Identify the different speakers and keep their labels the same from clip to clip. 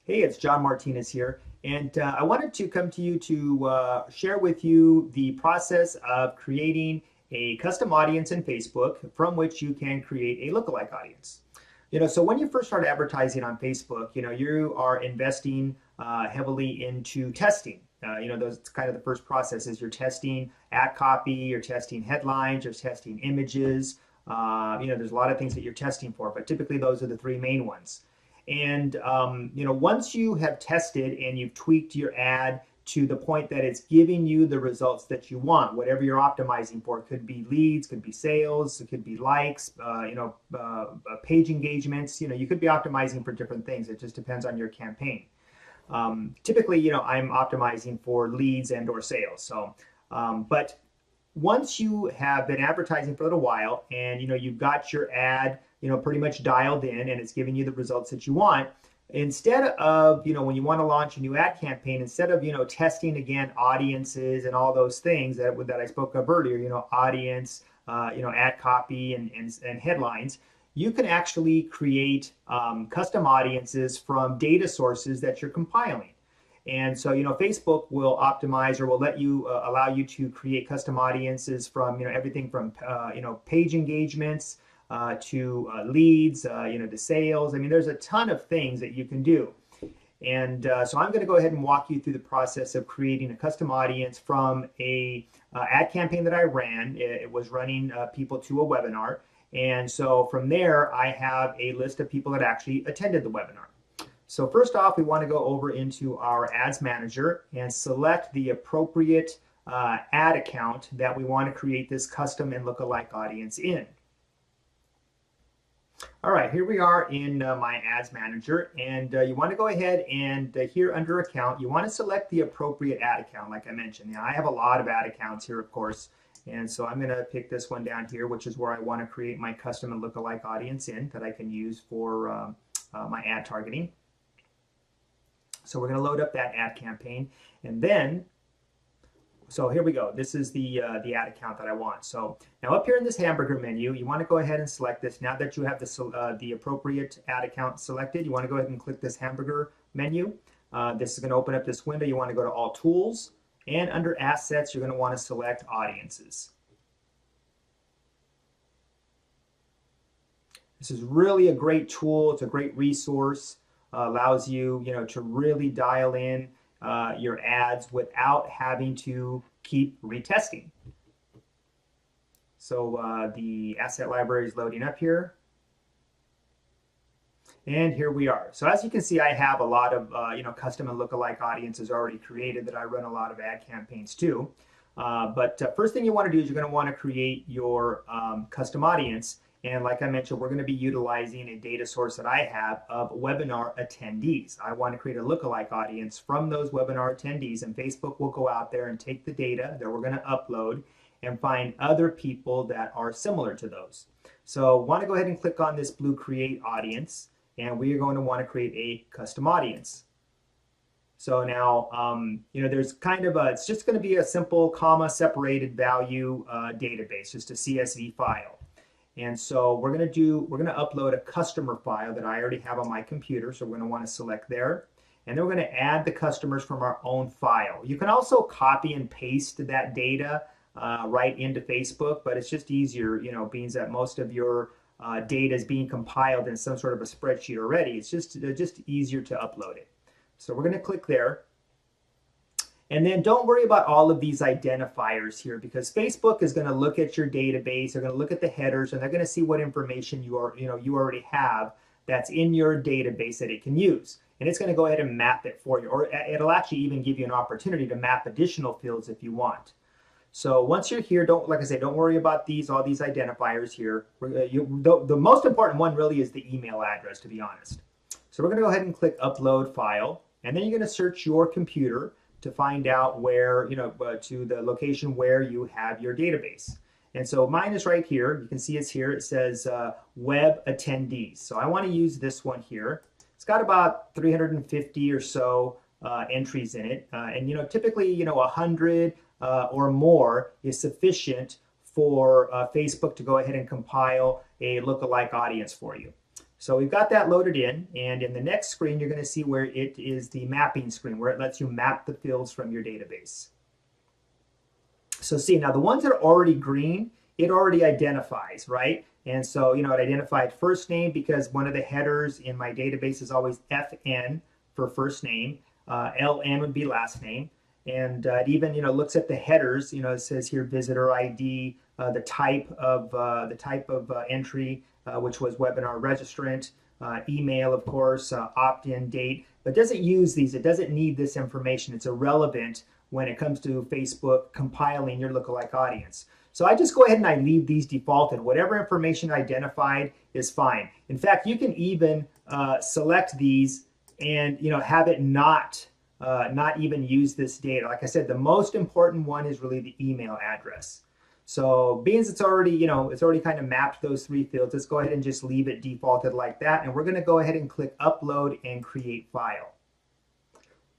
Speaker 1: Hey, it's John Martinez here, and I wanted to come to you to share with you the process of creating a custom audience in Facebook from which you can create a lookalike audience. So when you first start advertising on Facebook, you are investing heavily into testing. Those kind of the first processes. You're testing ad copy, you're testing headlines, you're testing images. There's a lot of things that you're testing for, but typically those are the three main ones. And once you have tested and you've tweaked your ad to the point that it's giving you the results that you want, whatever you're optimizing for, it could be leads, could be sales, it could be likes, page engagements. You could be optimizing for different things. It just depends on your campaign. Typically, I'm optimizing for leads and or sales. But once you have been advertising for a little while and you've got your ad pretty much dialed in and it's giving you the results that you want, instead of when you want to launch a new ad campaign, instead of testing again audiences and all those things that I spoke of earlier, audience, ad copy and headlines, you can actually create custom audiences from data sources that you're compiling. And so, Facebook will optimize or will let you allow you to create custom audiences from, everything from, page engagements to leads, to sales. I mean, there's a ton of things that you can do. And so I'm going to go ahead and walk you through the process of creating a custom audience from a ad campaign that I ran. It was running people to a webinar. And so from there, I have a list of people that actually attended the webinar. So first off, we want to go over into our ads manager and select the appropriate ad account that we want to create this custom and lookalike audience in. All right, here we are in my ads manager, and you want to go ahead and here under account, you want to select the appropriate ad account, like I mentioned. Now, I have a lot of ad accounts here, of course, and so I'm going to pick this one down here, which is where I want to create my custom and lookalike audience in that I can use for my ad targeting. So we're going to load up that ad campaign, and then, so here we go. This is the ad account that I want. So now up here in this hamburger menu, you want to go ahead and select this. Now that you have the appropriate ad account selected, you want to go ahead and click this hamburger menu. This is going to open up this window. You want to go to All Tools, and under Assets, you're going to want to select Audiences. This is really a great tool. It's a great resource. Allows you, to really dial in your ads without having to keep retesting. So the asset library is loading up here. And here we are. So as you can see, I have a lot of custom and lookalike audiences already created that I run a lot of ad campaigns to. But first thing you want to do is you're going to want to create your custom audience. And like I mentioned, we're going to be utilizing a data source that I have of webinar attendees. I want to create a lookalike audience from those webinar attendees, and Facebook will go out there and take the data that we're going to upload and find other people that are similar to those. So I want to go ahead and click on this blue Create Audience, and we are going to want to create a custom audience. So now, there's kind of it's just going to be a simple comma separated value database, just a CSV file. And so we're going to upload a customer file that I already have on my computer. So we're going to want to select there. And then we're going to add the customers from our own file. You can also copy and paste that data right into Facebook, but it's just easier, being that most of your data is being compiled in some sort of a spreadsheet already. It's just easier to upload it. So we're going to click there. And then don't worry about all of these identifiers here, because Facebook is going to look at your database. They're going to look at the headers, and they're going to see what information you already have that's in your database that it can use. And it's going to go ahead and map it for you, or it'll actually even give you an opportunity to map additional fields if you want. So once you're here, like I say, don't worry about all these identifiers here. The most important one really is the email address, to be honest. So we're going to go ahead and click Upload File, and then you're going to search your computer to find out where, to the location where you have your database. And so mine is right here. You can see it's here. It says Web Attendees. So I want to use this one here. It's got about 350 or so entries in it. And typically, 100 or more is sufficient for Facebook to go ahead and compile a lookalike audience for you. So we've got that loaded in, and in the next screen, you're going to see where it is the mapping screen, where it lets you map the fields from your database. So see, now the ones that are already green, it already identifies, right? And so, it identified first name because one of the headers in my database is always FN for first name. LN would be last name. And it even, looks at the headers. It says here visitor ID, the type of entry, which was webinar registrant, email, of course, opt-in date. But doesn't use these. It doesn't need this information. It's irrelevant when it comes to Facebook compiling your lookalike audience. So I just go ahead and I leave these defaulted. Whatever information identified is fine. In fact, you can even select these and have it not even use this data. Like I said, the most important one is really the email address. So being it's already kind of mapped those three fields, let's go ahead and just leave it defaulted like that. And we're going to go ahead and click upload and create file.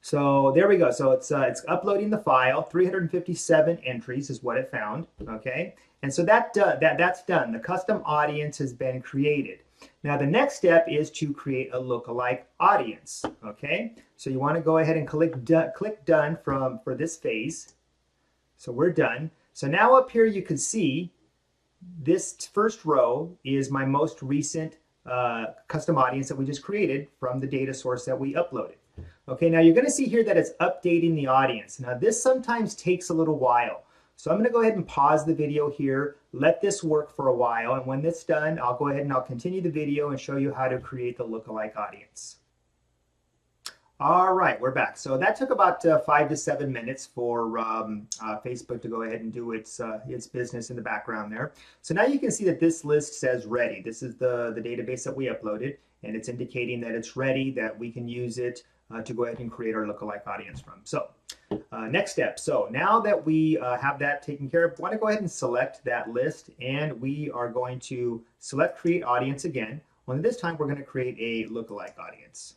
Speaker 1: So there we go. So it's uploading the file. 357 entries is what it found. Okay, and so that's done. The custom audience has been created. Now the next step is to create a lookalike audience. Okay, so you want to go ahead and click done for this phase. So we're done. So now up here you can see this first row is my most recent custom audience that we just created from the data source that we uploaded. Okay, now you're going to see here that it's updating the audience. Now this sometimes takes a little while. So I'm going to go ahead and pause the video here, let this work for a while, and when it's done, I'll go ahead and I'll continue the video and show you how to create the lookalike audience. All right, we're back. So that took about 5 to 7 minutes for Facebook to go ahead and do its business in the background there. So now you can see that this list says ready. This is the database that we uploaded, and it's indicating that it's ready, that we can use it to go ahead and create our lookalike audience from. So next step. So now that we have that taken care of, I want to go ahead and select that list, and we are going to select create audience again. Only this time we're going to create a lookalike audience.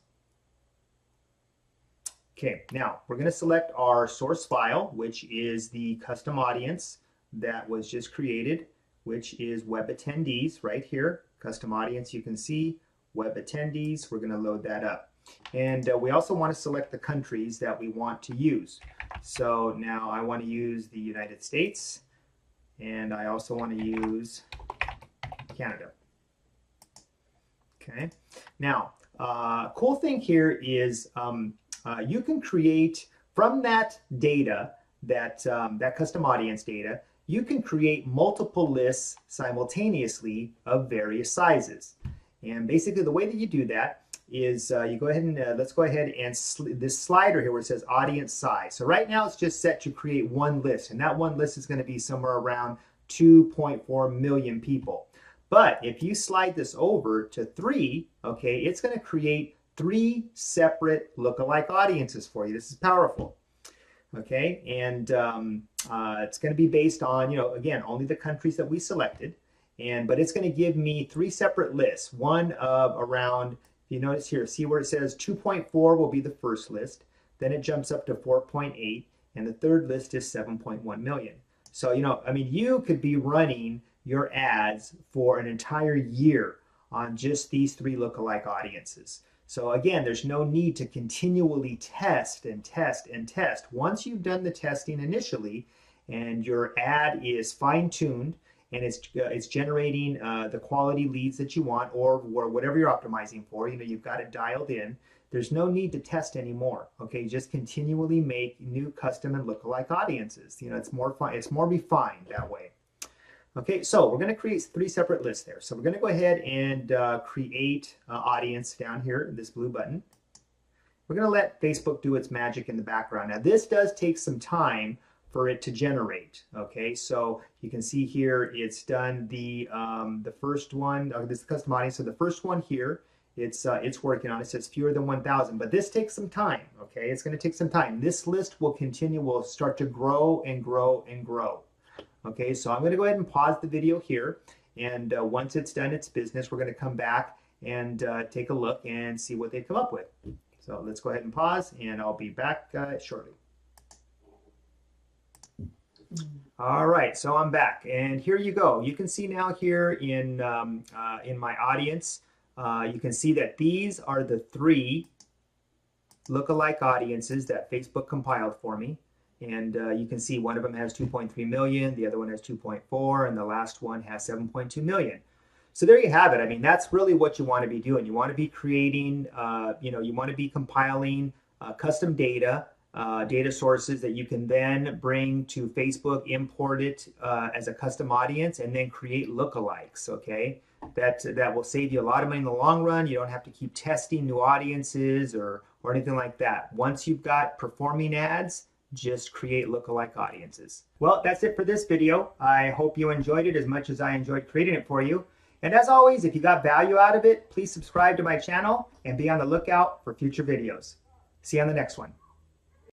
Speaker 1: Okay, now we're going to select our source file, which is the custom audience that was just created, which is web attendees right here. Custom audience, you can see web attendees. We're going to load that up. And we also want to select the countries that we want to use. So now I want to use the United States, and I also want to use Canada. Okay, now cool thing here is you can create from that data, that custom audience data, you can create multiple lists simultaneously of various sizes. And basically the way that you do that is you go ahead and let's go ahead and this slider here where it says audience size. So right now it's just set to create one list, and that one list is going to be somewhere around 2.4 million people. But if you slide this over to 3, okay, it's going to create 3 separate lookalike audiences for you. This is powerful. Okay, and it's going to be based on, again, only the countries that we selected, but it's going to give me 3 separate lists. One of around, if you notice here, see where it says 2.4 will be the first list, then it jumps up to 4.8, and the third list is 7.1 million. So, I mean, you could be running your ads for an entire year on just these 3 lookalike audiences. So again, there's no need to continually test and test and test. Once you've done the testing initially and your ad is fine-tuned and it's generating the quality leads that you want or whatever you're optimizing for, you've got it dialed in, there's no need to test anymore. Okay, just continually make new custom and lookalike audiences. It's more fun, it's more refined that way. Okay, so we're going to create 3 separate lists there. So we're going to go ahead and create audience down here, this blue button. We're going to let Facebook do its magic in the background. Now this does take some time for it to generate. Okay, so you can see here it's done the first one. This is the custom audience. So the first one here, it's working on. It says fewer than 1,000, but this takes some time. Okay, it's going to take some time. This list will start to grow and grow and grow. Okay, so I'm going to go ahead and pause the video here, and once it's done its business, we're going to come back and take a look and see what they come up with. So let's go ahead and pause, and I'll be back shortly. All right, so I'm back, and here you go. You can see now here in my audience, you can see that these are the 3 lookalike audiences that Facebook compiled for me. And you can see one of them has 2.3 million, the other one has 2.4, and the last one has 7.2 million. So there you have it. I mean, that's really what you want to be doing. You want to be creating, you want to be compiling custom data, data sources that you can then bring to Facebook, import it as a custom audience, and then create lookalikes, okay? That will save you a lot of money in the long run. You don't have to keep testing new audiences or anything like that. Once you've got performing ads, just create lookalike audiences. Well, that's it for this video. I hope you enjoyed it as much as I enjoyed creating it for you. And as always, if you got value out of it, please subscribe to my channel and be on the lookout for future videos. See you on the next one.